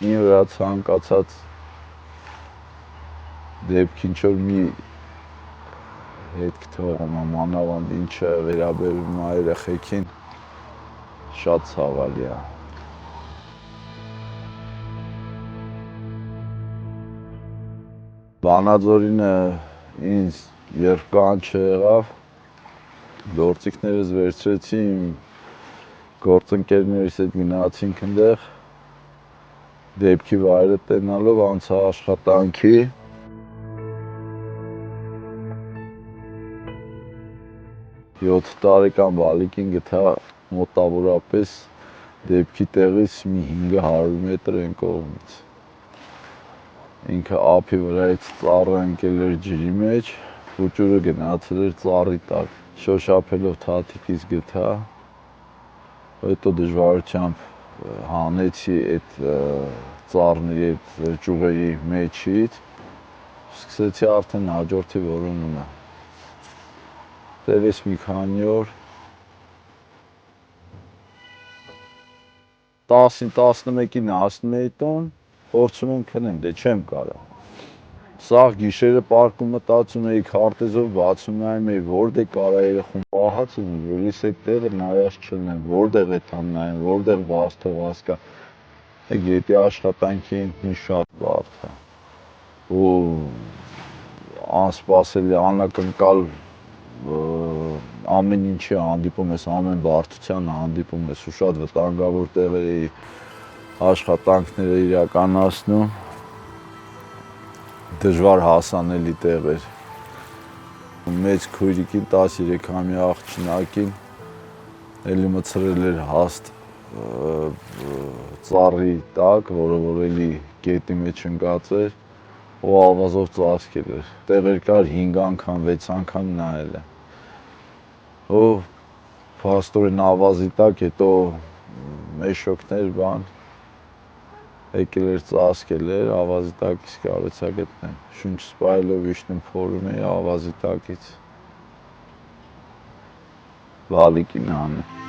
ինձ վրա ցանկացած դեպք ինչ որ մի հետք թողում եմ, մանավանդ ինչը վերաբերում է երեխեքին, շատ ցավալի է։ Վանաձորինը ինձ երբ կանչը եղավ, գործիքներս վերցրեցի, իմ գործընկերներիս հետ գնացինք այնտեղ, դեպքի վայրը տենալով անցա աշխատանքի։ 7 տարեկան բալիկին գտա մոտավորապես դեպքի տեղից մի 500 մետր այն կողմից։ Ինքը ափի վրայից ծառը ընկել էր ջրի մեջ, փուճուրը գնացել էր ծառի տակ։ Շոշափելով թաթիկից գտա, հետո դժվարությամբ հանեցի այդ ծառների այդ ճյուղերի մեջից, սկսեցի արդեն հաջորդի որոնումը։ Տևեց մի քանի օր, 10-11-ին հասնում էի տուն, փորձում եմ քնեմ, դե չեմ կարող։ Սաղ գիշերը պարկում մտածում էի, քարտեզով բացում նայում էի, որտեղ կարա երեխուն պահած ունի, որ ես այդ տեղը նայած չլինեմ, որտեղ է թամ նայեմ, որտեղ բաց թողած կա։ Գետի աշխատանքի ինքնին շատ բարդ է։ Ու անսպասելի, անակնկալ ամեն ինչի հանդիպում ես, ամեն բարդության հանդիպում ես ու շատ վտանգավոր տեղեր էի աշխատանքները իրականացնում, դժվար հասանելի տեղեր։ Մեծ քույրիկին 13-ամյա աղջնակին էլի մցրել էր հաստ ծառի տակ, որը որ էլի գետի մեջ ընկած էր, ու ավազով ծածկել էր։ Տեղեր կար 5 անգամ, 6 անգամ նայել եմ։ Ու փաստորեն ավազի տակ, հետո մեշոկներ բան եկել էր ծածկել էր, ավազի տակից կարողացա գտնել։ Շունչ սպայելով իջնում փորում էի ավազի տակից։ Բալիկին հանել։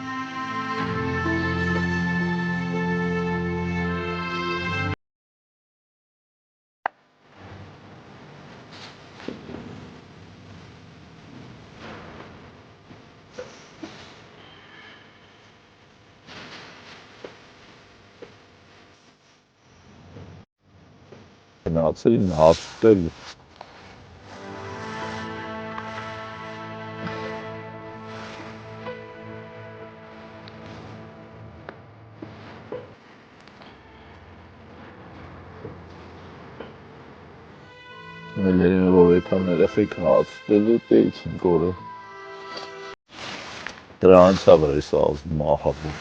Գնացել են հաց ուտել։ Մելերով էտան երեխեք հաց ուտելու տեիցին կորը։ Դրանց է վրես ազդ մահաբու։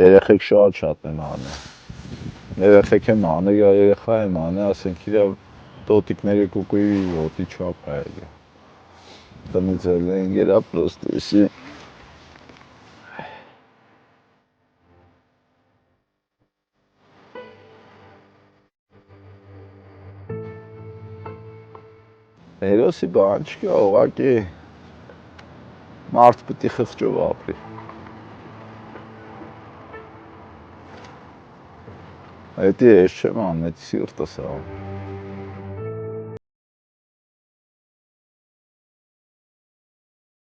Երեխեք շատ եմ հանել։ Երեխեք եմ հանել, երեխա եմ հանել, ասենք իրա տոտիկների կուկուի ոտի չափ է ելի։ Տնից էլ են գերա պրոստեսի։ Հերոսի բան չկա, ուղղակի մարդ պիտի խղճով ապրի։ Էդի ես չեմ անում, էդ սիրտս է անում։